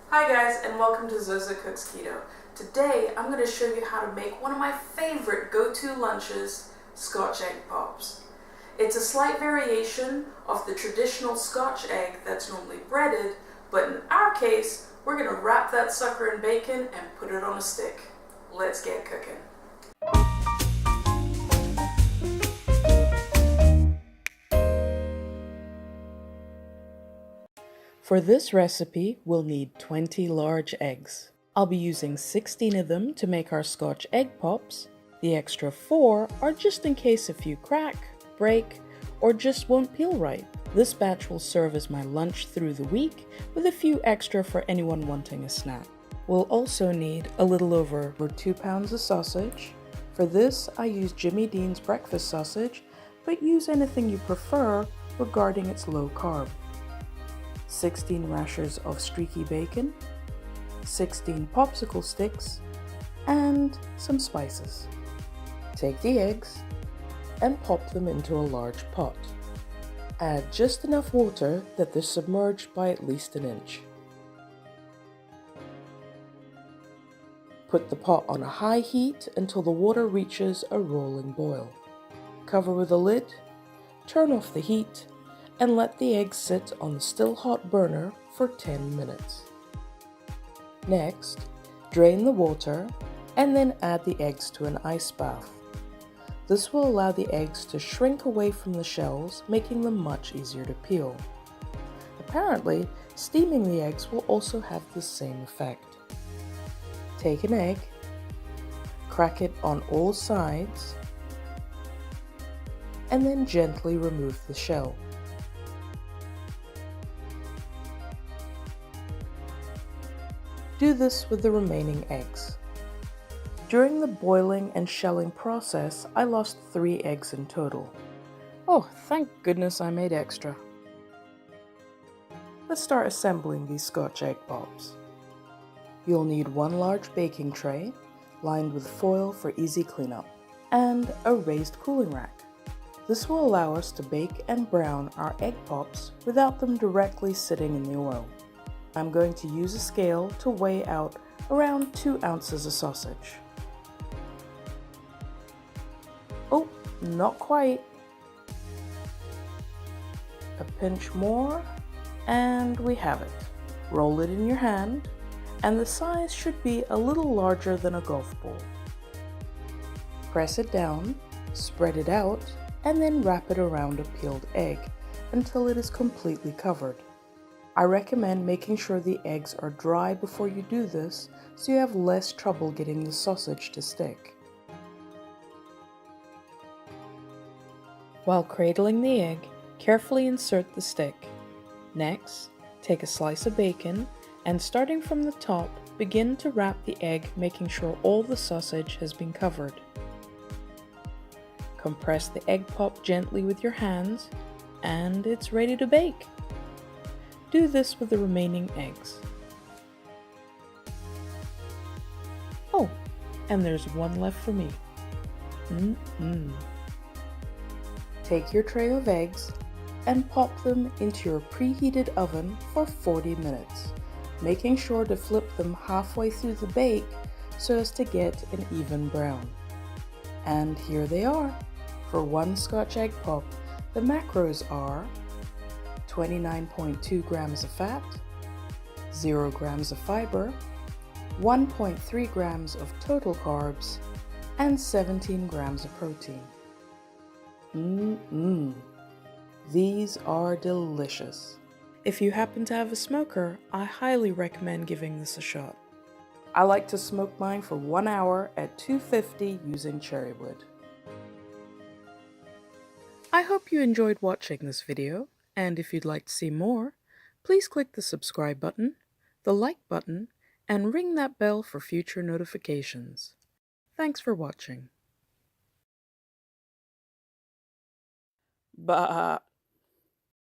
Hi guys, and welcome to Zozo Cooks Keto. Today I'm going to show you how to make one of my favorite go-to lunches, Scotch Egg Pops. It's a slight variation of the traditional Scotch egg that's normally breaded, but in our case, we're going to wrap that sucker in bacon and put it on a stick. Let's get cooking. For this recipe, we'll need 20 large eggs. I'll be using 16 of them to make our Scotch Egg Pops. The extra 4 are just in case a few crack, break, or just won't peel right. This batch will serve as my lunch through the week, with a few extra for anyone wanting a snack. We'll also need a little over 2 pounds of sausage. For this, I use Jimmy Dean's breakfast sausage, but use anything you prefer regarding its low carb. 16 rashers of streaky bacon, 16 popsicle sticks, and some spices. Take the eggs and pop them into a large pot. Add just enough water that they're submerged by at least an inch. Put the pot on a high heat until the water reaches a rolling boil. Cover with a lid, turn off the heat, and let the eggs sit on the still hot burner for 10 minutes. Next, drain the water and then add the eggs to an ice bath. This will allow the eggs to shrink away from the shells, making them much easier to peel. Apparently, steaming the eggs will also have the same effect. Take an egg, crack it on all sides, and then gently remove the shell. Do this with the remaining eggs. During the boiling and shelling process, I lost 3 eggs in total. Oh, thank goodness I made extra. Let's start assembling these Scotch Egg Pops. You'll need 1 large baking tray, lined with foil for easy cleanup, and a raised cooling rack. This will allow us to bake and brown our egg pops without them directly sitting in the oil. I'm going to use a scale to weigh out around 2 ounces of sausage. Oh, not quite. A pinch more, and we have it. Roll it in your hand, and the size should be a little larger than a golf ball. Press it down, spread it out, and then wrap it around a peeled egg until it is completely covered. I recommend making sure the eggs are dry before you do this, so you have less trouble getting the sausage to stick. While cradling the egg, carefully insert the stick. Next, take a slice of bacon and, starting from the top, begin to wrap the egg, making sure all the sausage has been covered. Compress the egg pop gently with your hands, and it's ready to bake. Do this with the remaining eggs. Oh, and there's 1 left for me. Take your tray of eggs and pop them into your preheated oven for 40 minutes, making sure to flip them halfway through the bake so as to get an even brown. And here they are. For 1 Scotch Egg Pop, the macros are 29.2 grams of fat, 0 grams of fiber, 1.3 grams of total carbs, and 17 grams of protein. These are delicious. If you happen to have a smoker, I highly recommend giving this a shot. I like to smoke mine for 1 hour at 250 using cherry wood. I hope you enjoyed watching this video, and if you'd like to see more, please click the subscribe button, the like button, and ring that bell for future notifications. Thanks for watching. Bye.